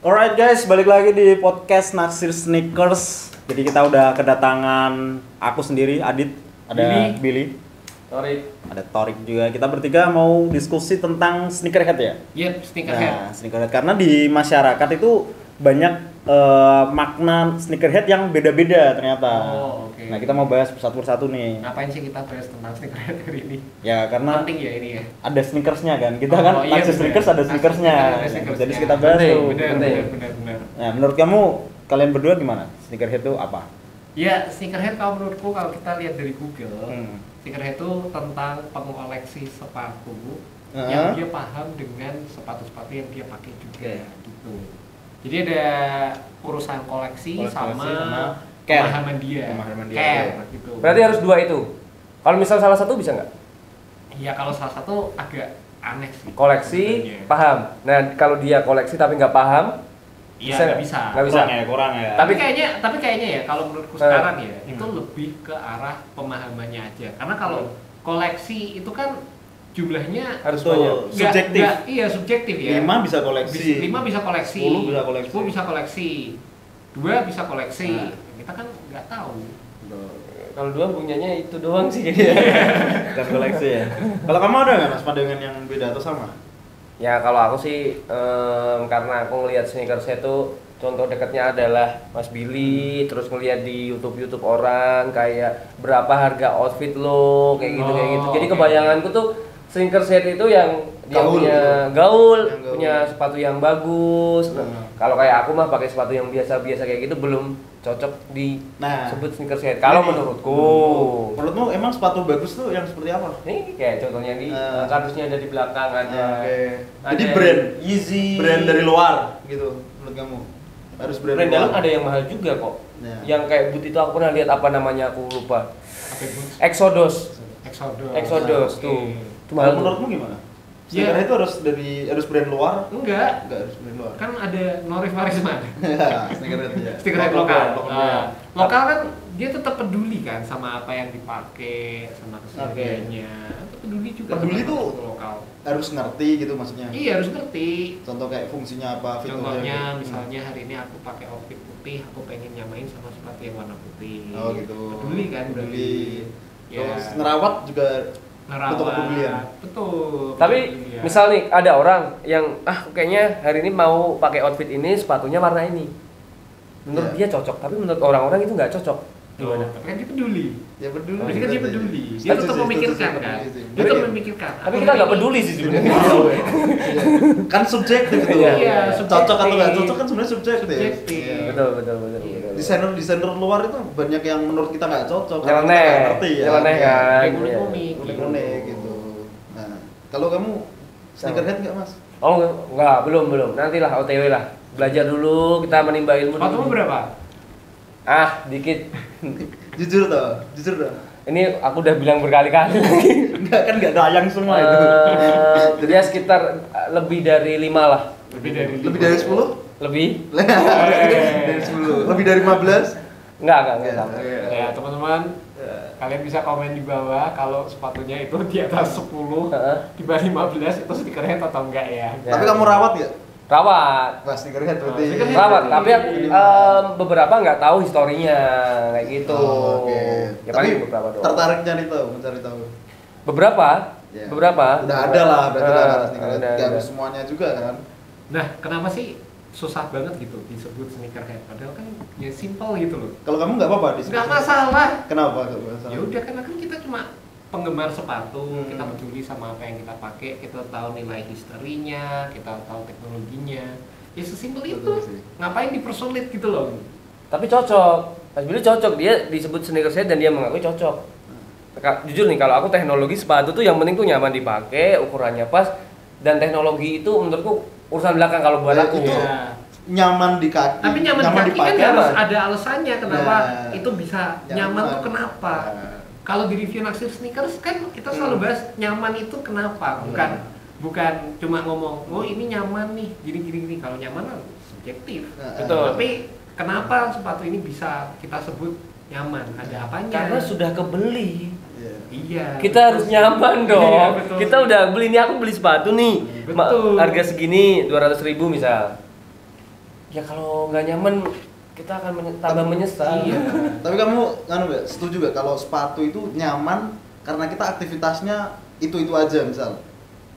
Alright guys, balik lagi di podcast Naksir Sneakers. Jadi kita udah kedatangan aku sendiri, Adit, ada Billy, Torik, ada Torik juga. Kita bertiga mau diskusi tentang sneakerhead ya? Yep, sneakerhead. Nah, sneakerhead karena di masyarakat itu banyak makna sneakerhead yang beda-beda ternyata. Oh, oke. Nah, kita mau bahas satu persatu nih. Ngapain sih kita bahas tentang sneakerhead hari ini? Ya, karena Penting ya ini ya. ada sneakersnya kan. Kita kan iya, Naksir bener. Sneakers ada sneakersnya. Ada sneakersnya. Jadi kita bahas tuh. Benar. Nah, menurut kamu kalian berdua gimana? Sneakerhead itu apa? Ya, sneakerhead kalau menurutku kalau kita lihat dari Google, sneakerhead itu tentang pengoleksi sepatu yang dia paham dengan sepatu-sepatu yang dia pakai juga gitu. Jadi ada urusan koleksi sama pemahaman dia. Care gitu. Berarti harus dua itu. Kalau misal salah satu bisa nggak? Ya kalau salah satu agak aneh sih. Koleksi, sebenarnya. paham. Nah kalau dia koleksi tapi nggak paham, Iya, bisa nggak bisa. Nggak bisa. Kurang ya. Tapi kayaknya ya kalau menurutku sekarang ya itu lebih ke arah pemahamannya aja. Karena kalau koleksi itu kan jumlahnya Harus Betul. banyak. Subjektif. Iya subjektif ya. 5 bisa koleksi. 5 bisa koleksi. 10 bisa koleksi. 10 bisa koleksi. 2 bisa koleksi. Nah. Kita kan nggak tahu. Kalau dua punyanya itu doang sih kayaknya. Bukan koleksi ya. Kalau kamu ada nggak mas pandangan yang beda atau sama? Ya kalau aku sih karena aku ngelihat sneakers itu contoh dekatnya adalah Mas Billy, terus ngelihat di YouTube orang kayak berapa harga outfit lo kayak gitu. Jadi oke. kebayanganku tuh sneakers set itu yang dia Gaul punya gitu. gaul, Yang gaul. punya sepatu yang bagus. Nah, kalau kayak aku mah pakai sepatu yang biasa-biasa kayak gitu belum cocok disebut sneakers set. Kalau menurutku. Menurutmu emang sepatu bagus tuh yang seperti apa? Ini kayak contohnya di kardusnya ada di belakang ada. Jadi ada brand Yeezy. brand dari luar gitu menurut kamu? Harus brand Brand luar. dalam ada yang mahal juga kok. Ya. Yang kayak boot itu aku pernah lihat apa namanya aku lupa. Apa itu? Exodus. Oke. Exodus tuh. Itu Kalau mahal. menurutmu gimana? Ya. Sneaker itu harus brand luar? Enggak. Enggak harus brand luar. Kan ada Norif Marisman. Sneaker itu ya. Sneakerhead lokal. brand. Lokal kan dia tetap peduli kan sama apa yang dipakai, sama kesehatannya. Peduli juga. Peduli sama tuh produk lokal. Harus ngerti gitu maksudnya. Iya harus ngerti. Contoh kayak fungsinya apa, fiturnya. Contohnya gitu. misalnya hari ini aku pakai outfit putih, aku pengen nyamain sama sepatu yang warna putih. Oh gitu. Peduli kan Peduli. Ya. Terus ngerawat juga butuh kepedulian. Betul. Tapi kepedulian. misal nih ada orang yang kayaknya hari ini mau pakai outfit ini sepatunya warna ini. Menurut dia cocok, tapi menurut orang-orang itu nggak cocok. Gimana? Tapi kan dia peduli. Ya peduli. Berarti kan dia peduli. Dia Setuju tetap sih, memikirkan setuju, kan. setuju. Dia tetap memikirkan. Tapi kita nggak peduli sih sebenarnya. Iya. Kan subjektif itu. Iya, Cocok atau nggak subjektif. cocok kan sebenarnya subjektif. Subjektif. Iya. Betul. Desainer luar itu banyak yang menurut kita nggak cocok. karena Nyeleneh. kita nggak ngerti ya. Nyeleneh Iya. kan. Kayak unik-unik. Unik-unik gitu. Nah, kalau kamu sneakerhead nggak mas? Oh enggak, belum. Nantilah OTW lah. Belajar dulu, kita menimba ilmu Sepatumu dulu. berapa? Dikit. Jujur toh. Ini aku udah bilang berkali-kali. Enggak kan nggak tayang semua itu. Dia sekitar lebih dari 5 lah. Lebih dari 10? Lebih? Dari 10. Lebih dari 15? Enggak Iya. sampai. Ya teman-teman, kalian bisa komen di bawah kalau sepatunya itu di atas 10 di bawah 15 itu sneakerhead atau enggak ya. Tapi kamu rawat nggak? Rawat. Pas sneakerhead berarti. Sneakerhead. Rawat, tapi aku beberapa nggak tahu historinya kayak gitu. Oh, oke. Ya Tapi paling beberapa doang. tertarik mencari tahu. Beberapa? Ya. Beberapa? Udah ada lah berarti lah sneakerhead. ada. Nggak harus semuanya juga kan. Nah, kenapa sih susah banget gitu disebut sneakerhead? Padahal kan ya simple gitu loh. Kalau kamu nggak apa-apa di Nggak masalah. Kenapa nggak masalah? Ya udah karena kan kita cuma penggemar sepatu, kita peduli sama apa yang kita pakai, kita tahu nilai historinya, kita tahu teknologinya. Ya sesimpel itu. Betul sih. Ngapain dipersulit gitu loh? Tapi cocok. Mas Billy cocok, dia disebut sneakerhead dan dia mengakui cocok. Jujur nih, kalau aku teknologi sepatu tuh yang penting tuh nyaman dipakai, ukurannya pas, dan teknologi itu menurutku urusan belakang kalau buat Ya, aku. itu Ya. nyaman di kaki. Tapi nyaman di kaki kan dipakai. harus ada alasannya kenapa Nah, itu bisa nyaman tuh kenapa. Nah. Kalau di review Naksir Sneakers kan kita selalu bahas nyaman itu kenapa, bukan cuma ngomong oh ini nyaman nih gini. Kalau nyaman kan subjektif. Betul. Tapi kenapa sepatu ini bisa kita sebut nyaman? Ada apanya? Karena sudah kebeli. Iya. Kita harus nyaman dong. Iya, betul. Kita udah beli, ini aku beli sepatu nih. Betul. Harga segini 200.000 misal. Ya kalau nggak nyaman kita akan tambah menyesal. Iya. Tapi kamu nggak setuju gak kalau sepatu itu nyaman karena kita aktivitasnya itu aja misal.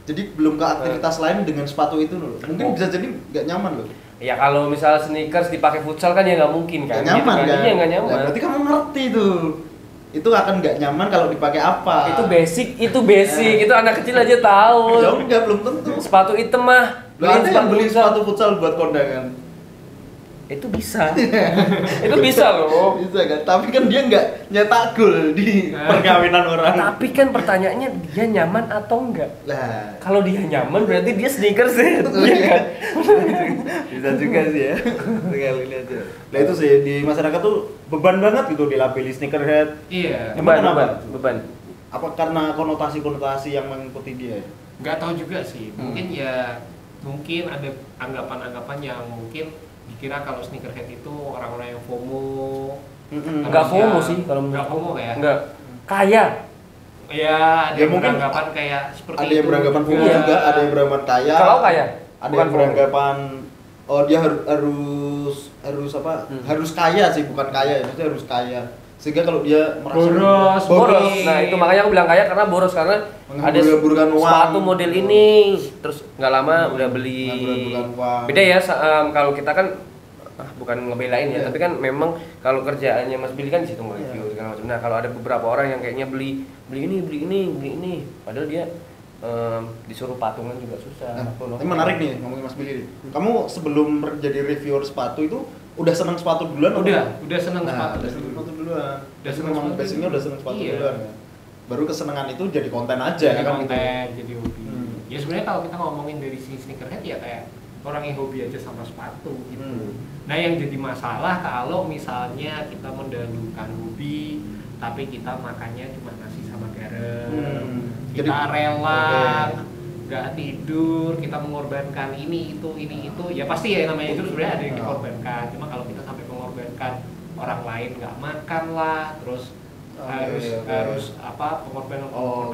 Jadi belum ke aktivitas lain dengan sepatu itu loh. Mungkin bisa jadi nggak nyaman loh. Ya kalau misal sneakers dipakai futsal kan ya nggak mungkin kan. Nggak nyaman gitu kan? Iya nggak nyaman. Nah, berarti kamu ngerti tuh. Itu akan nggak nyaman kalau dipakai apa? Itu basic. Itu anak kecil aja tahu. Ya enggak, belum tentu. Sepatu hitam mah. Lo ada yang beli sepatu futsal buat kondangan? Itu bisa. Itu bisa loh. Bisa kan? Tapi kan dia nggak nyetak gol di perkawinan orang. Tapi kan pertanyaannya dia nyaman atau enggak? Lah, Kalau dia nyaman berarti dia sneakers ya. Iya kan? bisa juga sih ya. Sekali ini aja. Nah itu sih di masyarakat tuh beban banget gitu dilabeli sneakerhead. Iya. Emang kenapa? Beban. Apa karena konotasi-konotasi yang mengikuti dia? Nggak tahu juga sih. Mungkin ada anggapan-anggapan yang mungkin dikira kalau sneakerhead itu orang-orang yang FOMO. Enggak FOMO sih kalau nggak FOMO ya. Enggak. Kaya. Ya, ada Ya, yang mungkin beranggapan kayak seperti Ada yang beranggapan FOMO Iya. juga, ada yang beranggapan kaya. Kalau kaya, Ada bukan yang FOMO. beranggapan oh dia harus apa? Harus kaya sih, bukan kaya, maksudnya harus kaya. Sehingga kalau dia merasa Boros. Nah, itu makanya aku bilang kaya karena boros karena ada menghambur-hamburkan uang. sepatu model ini terus nggak lama udah beli. Menghambur-hamburkan uang. Beda ya kalau kita kan bukan ngebelain ya, Iya. tapi kan memang kalau kerjaannya Mas Billy kan di situ nge-review segala macam. Nah, kalau ada beberapa orang yang kayaknya beli ini, padahal dia disuruh patungan juga susah. Nah, ini menarik nih ngomongin Mas Billy. Kamu sebelum jadi reviewer sepatu itu udah senang sepatu duluan? udah senang sepatu. Udah senang sepatu duluan. Udah senang Memang sepatu. basicnya udah senang sepatu Iya. duluan ya. Baru kesenangan itu jadi konten aja Jadi kan konten, gitu. jadi hobi. Ya sebenarnya kalau kita ngomongin dari sini sneakerhead ya kayak orang yang hobi aja sama sepatu gitu. Nah, yang jadi masalah kalau misalnya kita mendahulukan hobi tapi kita makannya cuma nasi sama garam. Kita Jadi- rela nggak tidur, kita mengorbankan ini itu, ya pasti ya namanya itu sebenarnya ada yang dikorbankan. Cuma kalau kita sampai mengorbankan orang lain nggak makan lah, terus harus pengorbanan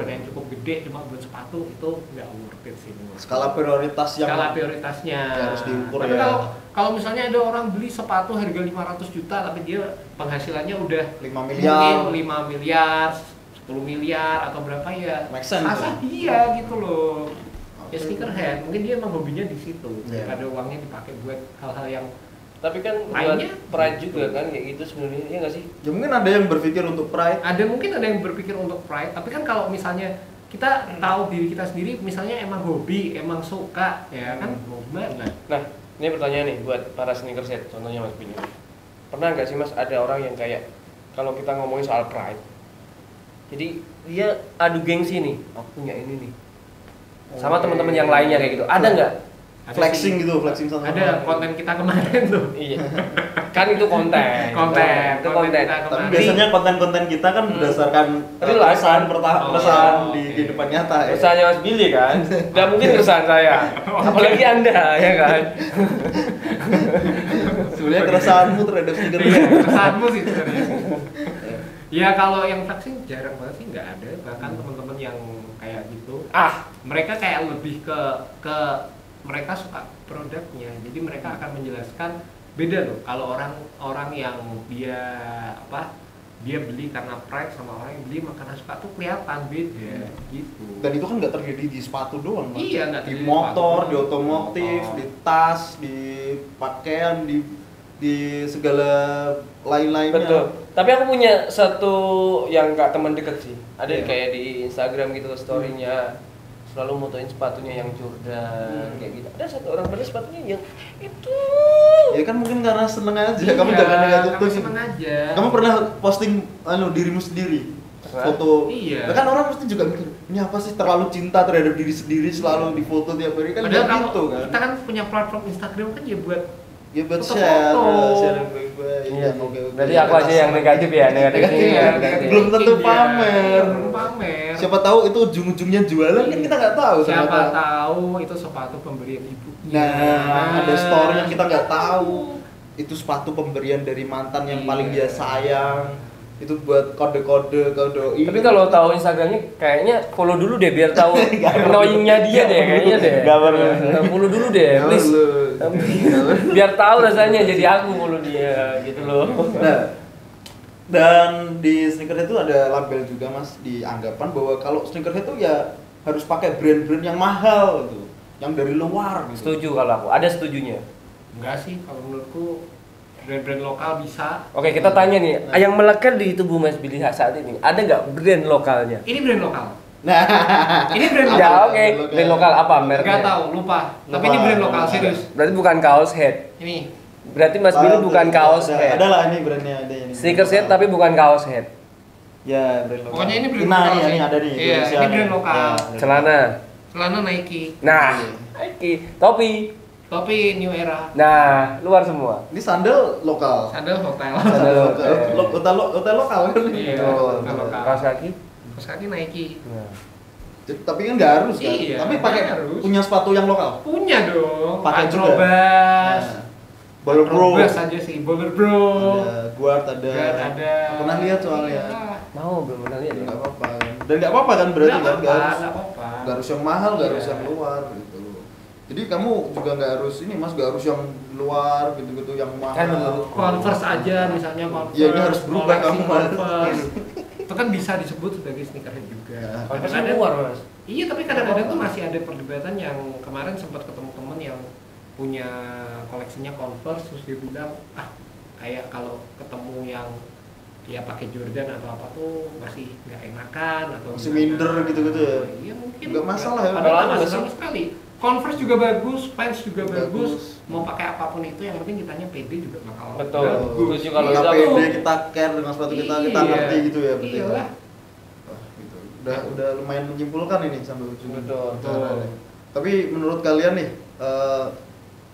yang cukup gede cuma buat sepatu, itu nggak worth it sih menurut. Skala prioritasnya Ya, harus diukur tapi ya. kalau misalnya ada orang beli sepatu harga 500 juta tapi dia penghasilannya udah 5 miliar. mungkin 5 miliar, 10 miliar atau berapa ya. Make sense, Masa ya? iya gitu loh. Ya sneakerhead, mungkin dia emang hobinya di situ. Iya. Ada uangnya dipakai buat hal-hal yang Tapi kan buat Lainnya? pride juga kan kayak gitu sebenarnya, iya nggak sih? Ya mungkin ada yang berpikir untuk pride. mungkin ada yang berpikir untuk pride, tapi kan kalau misalnya kita tahu diri kita sendiri, misalnya emang hobi, emang suka, ya kan mau gimana? Nah, ini pertanyaan nih buat para sneakerhead, contohnya Mas Billy. Pernah nggak sih Mas ada orang yang kayak kalau kita ngomongin soal pride, jadi dia adu gengsi nih, aku punya ini nih, sama teman-teman yang lainnya kayak gitu, ada nggak? Ada Flexing sih. gitu, flexing sama Ada orang. konten kita kemarin tuh. Iya, kan itu konten. Itu konten. kita Tapi kemarin. biasanya konten-konten kita kan berdasarkan Real life. keresahan Oh, di oke. kehidupan nyata ya. Keresahannya Mas Billy kan, nggak mungkin keresahan saya, apalagi Anda ya kan. Sebenarnya keresahanmu terhadap sneaker. Kesanmu sih sebenarnya. Ya kalau yang flexing jarang banget sih, nggak ada. Bahkan teman-teman yang kayak gitu, mereka kayak lebih ke mereka suka produknya. Jadi mereka akan menjelaskan beda loh. Kalau orang yang dia beli karena pride sama orang yang beli karena suka tuh kelihatan beda gitu. Dan itu kan nggak terjadi di sepatu doang, Mas. Iya, nggak Di terjadi di motor, sepatu. di otomotif, Motor. di tas, di pakaian, di segala lain-lainnya. Betul. Tapi aku punya satu yang kak teman deket sih. Ada Iya. kayak di Instagram gitu story-nya selalu motoin sepatunya yang Jordan kayak gitu. Ada satu orang beli sepatunya yang itu. Ya kan mungkin karena seneng aja. Iya, Kamu jangan negatif kamu tuh. seneng aja. Kamu pernah posting dirimu sendiri? Pernah. Foto. Iya. Nah, kan orang pasti juga mikir, ini apa sih terlalu cinta terhadap diri sendiri selalu difoto tiap hari kan Padahal nggak kalau gitu kan. kita kan punya platform Instagram kan ya buat Ya buat foto-foto. share yang baik-baik. Iya. Oke. Berarti aku aja yang negatif ya, negatifnya. Iya, Belum tentu iya, pamer. belum pamer. Siapa tahu itu ujung-ujungnya jualan kan kita nggak tahu. Siapa ternyata. tahu itu sepatu pemberian ibunya. Nah, ada story yang kita nggak tahu. Itu sepatu pemberian dari mantan yang paling dia sayang. Itu buat kode-kode ke doi. Tapi kalau tahu Instagramnya kayaknya follow dulu deh biar tahu annoyingnya dia deh kayaknya deh. Gak perlu. Follow dulu deh, please. Biar tahu rasanya jadi aku follow dia gitu loh. Nah, dan di sneakerhead itu ada label juga Mas, di anggapan bahwa kalau sneakerhead itu ya harus pakai brand-brand yang mahal gitu, yang dari luar gitu. Setuju kalau aku, ada setujunya. Enggak sih, kalau menurutku brand-brand lokal bisa. Oke, kita tanya nih, yang melekat di tubuh Mas Billy saat ini, ada nggak brand lokalnya? Ini brand lokal. Nah, Ini brand lokal. Ya oke, brand lokal apa mereknya? Enggak tahu, lupa. Tapi ini brand lokal serius. Berarti bukan kaos head. Ini. Berarti Mas Billy bukan kaos head. Ada lah ini brandnya, ada ini. Sneakers head tapi bukan kaos head. Ya, brand lokal. Pokoknya ini brand nah, lokal ini sih. ada nih. Iya, Indonesia ini nih. brand lokal. Ya, Celana. Celana Nike. Nah, Nike. Topi. Topi New Era. Nah, luar semua. Ini sandal lokal. Sandal hotel. Sandal lokal. Hotel lokal kan? Iya, Betul. hotel lokal. Kaos kaki. Terus kaki Nike. Nah. Tapi kan nggak harus kan? Iya, Tapi nggak pakai harus. punya sepatu yang lokal. Punya dong. Pakai juga. Atrobas. Baller Bro. Atrobas aja sih, Baller Bro. Ada Guard ada. Guard ada. Pernah lihat soalnya. Iya. Mau belum pernah lihat ya? Nggak apa-apa kan. Dan nggak apa-apa kan berarti Nggak kan? Nggak apa-apa, harus. nggak apa-apa. Nggak harus yang mahal, nggak Iya. harus yang luar gitu. Jadi kamu juga nggak harus ini Mas, nggak harus yang luar gitu-gitu yang mahal. Kan betul. Converse aja misalnya Converse. Iya, ini harus berubah koleksi kamu, Mas. Converse. Itu kan bisa disebut sebagai sneakerhead juga. Converse Kadang-kadang- luar, Mas. Iya, tapi kadang-kadang tuh masih ada perdebatan yang kemarin sempat ketemu temen yang punya koleksinya Converse terus dia bilang, kayak kalau ketemu yang dia pakai Jordan atau apa tuh masih nggak enakan atau Masih gimana. minder gitu-gitu ya? Iya mungkin. Nggak masalah ya. Ada Padahal masalah nggak sama sih? sekali. Converse juga bagus, Vans juga Bagus. bagus. Mau pakai apapun itu yang penting kitanya pede juga bakal Betul. bagus. Setuju kalau kita itu aku. pede, kita care dengan sepatu kita Iya. ngerti gitu ya berarti. Iyalah. Wah, gitu. Udah lumayan menyimpulkan ini sampai ujung. Betul. Betul. Tapi menurut kalian nih,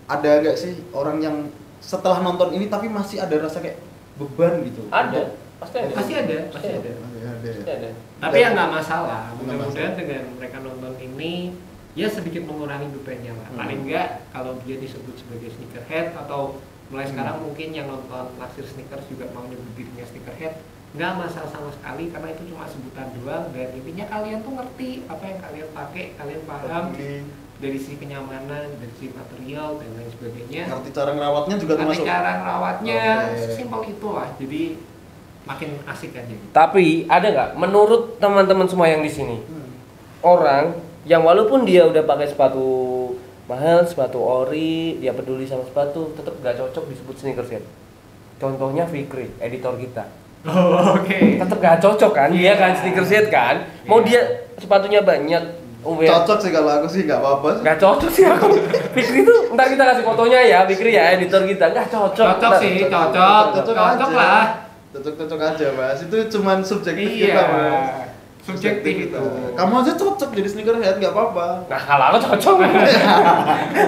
ada nggak sih orang yang setelah nonton ini tapi masih ada rasa kayak beban gitu? Ada. Pasti ada. Pasti ada, pasti ada. Ada. Pasti ada. Tapi ya nggak masalah. Nggak Mudah-mudahan masalah. dengan mereka nonton ini ya sedikit mengurangi bebannya lah. Paling nggak kalau dia disebut sebagai sneakerhead atau mulai sekarang mungkin yang nonton Naksir Sneakers juga mau nyebut dirinya sneakerhead, nggak masalah sama sekali karena itu cuma sebutan doang dan intinya kalian tuh ngerti apa yang kalian pakai, kalian paham dari sisi kenyamanan, dari sisi material dan lain sebagainya. Ngerti cara ngerawatnya juga Ngerti termasuk. cara rawatnya, Oke. sesimpel itu lah. Jadi makin asik aja. Tapi ada nggak menurut teman-teman semua yang di sini Hmm. orang yang walaupun dia udah pakai sepatu mahal, sepatu ori, dia peduli sama sepatu, tetap nggak cocok disebut sneakerhead. Contohnya Fikri, editor kita. Oh, oke. Tetap nggak cocok kan? Dia Iya. kan sneakerhead kan? Mau Iya. dia sepatunya banyak, Cocok sih kalau aku sih nggak apa-apa. nggak cocok sih aku. Fikri tuh ntar kita kasih fotonya ya, Fikri ya editor kita nggak cocok. Cocok Ntar- sih, cocok. Cocok aja. lah. Cocok-cocok aja Mas, itu cuman subjektif Iya. kita Mas. Subjektif itu. Kamu aja cocok jadi sneakerhead nggak apa-apa. Nah kalau aku cocok.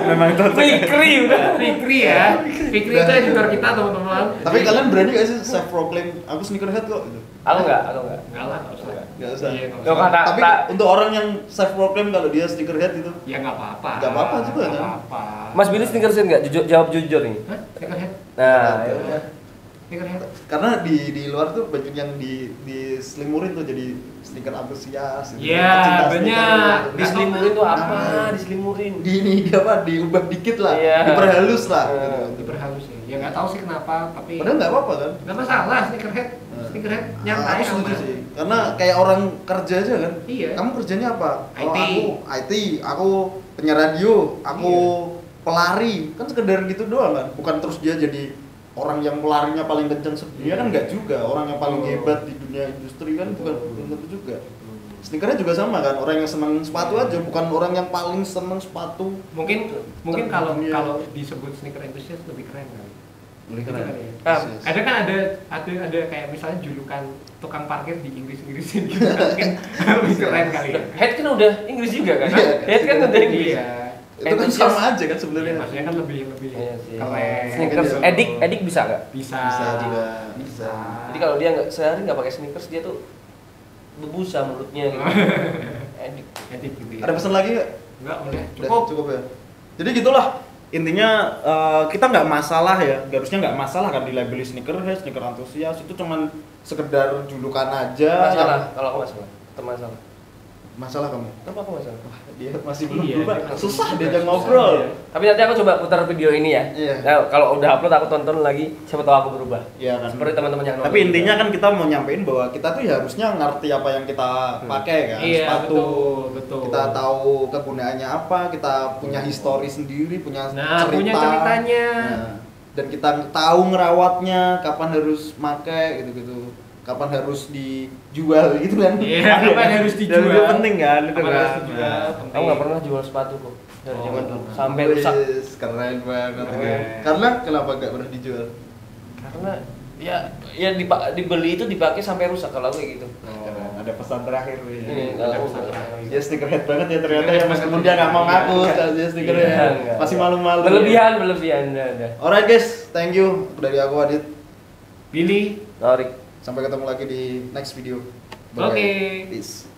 Memang cocok. Fikri udah. Fikri ya. Fikri itu editor kita teman-teman. Tapi kalian berani gak sih self proclaim aku sneakerhead kok gitu? Aku nggak. Enggak lah, nggak usah. Nggak usah. Iya, nggak Loh, usah. kata- Tapi tak- untuk orang yang self proclaim kalau dia sneakerhead itu Ya nggak apa-apa. Nggak apa-apa juga, Nggak kan? apa-apa. Mas Billy sneakerhead nggak? Jawab jujur nih. Hah? Sneakerhead? Nah, ya udah. Sneakerhead? karena di luar tuh banyak yang diselimurin tuh jadi sneaker antusias gitu. Iya, Pecinta banyak. sneaker. Diselimurin tuh apa? Nah, Diselimurin. di ini apa diubah dikit lah, Iya. diperhalus lah gitu. Diperhalus ya. Ya nggak tahu sih kenapa, tapi Padahal nggak apa-apa kan? nggak masalah sneakerhead. Sneakerhead nyantai Aku setuju aman. sih. Karena kayak orang kerja aja kan. Iya. Kamu kerjanya apa? Kalau IT. aku IT, aku penyiar radio, aku pelari. Kan sekedar gitu doang kan. Bukan terus dia jadi orang yang pelarinya paling kencang sedunia kan enggak juga. Orang yang paling hebat di dunia industri kan bukan tentu juga. Sneakernya juga sama kan. Orang yang senang sepatu aja, bukan orang yang paling senang sepatu. Mungkin kalau Terdunia. kalau disebut sneaker enthusiast lebih keren kan. Lebih Gitu keren. kan ya? Ah, Ada kan ada kayak misalnya julukan tukang parkir di Inggrisin gitu kan mungkin lebih keren kali ya. Head kan udah Inggris juga kan? Iya. Head kan udah Inggris. Iya. Itu kan Enthusiast. sama aja kan Iya, sebenarnya. maksudnya kan lebih Iya sih. keren. Sneakers, Gitu. edik bisa nggak? Bisa. Bisa juga. Bisa. Jadi kalau dia nggak sehari nggak pakai sneakers dia tuh berbusa mulutnya gitu. Edik. Edik gitu ya. Ada pesan lagi nggak? Enggak boleh. Udah, Cukup. cukup ya. Jadi gitulah intinya kita nggak masalah ya, harusnya nggak masalah kan dilabeli sneakerhead, sneaker antusias, itu cuman sekedar julukan aja. Masalah, kalau aku masalah, itu masalah. Masalah kamu? Kenapa aku masalah? Dia masih belum Iya, berubah. dia masih Susah belum diajak berubah. ngobrol. Iya. Tapi nanti aku coba putar video ini ya. Iya. Nah, kalau udah upload aku tonton lagi, siapa tahu aku berubah. Iya kan. Seperti teman-teman yang nonton. Tapi intinya juga. kan kita mau nyampein bahwa kita tuh ya harusnya ngerti apa yang kita pakai kan, Iya, sepatu. betul. Kita tahu kegunaannya apa, kita punya histori sendiri, punya Nah, cerita. punya ceritanya. Nah, dan kita tahu ngerawatnya, kapan harus make gitu-gitu. Kapan harus dijual gitu kan. Iya, kapan harus Dan dijual. itu penting kan, itu Kapan kan. harus dijual. Nah, penting. Aku nggak pernah jual sepatu kok dari Oh, zaman dulu betul. sampai rusak. Wes, keren banget. Keren. Karena kenapa gak pernah dijual? Karena ya dibeli itu dipakai sampai rusak kalau kayak gitu. Keren. Ada pesan terakhir nih. Ini ada kalau pesan terakhir. Dia sneakerhead banget ya ternyata ya, meskipun dia nggak mau ngaku dia sneakerhead. Enggak. Masih malu-malu. berlebihan udah. Alright guys, thank you dari aku Adit. Billy. Norik. Sampai ketemu lagi di next video. Oke. Peace.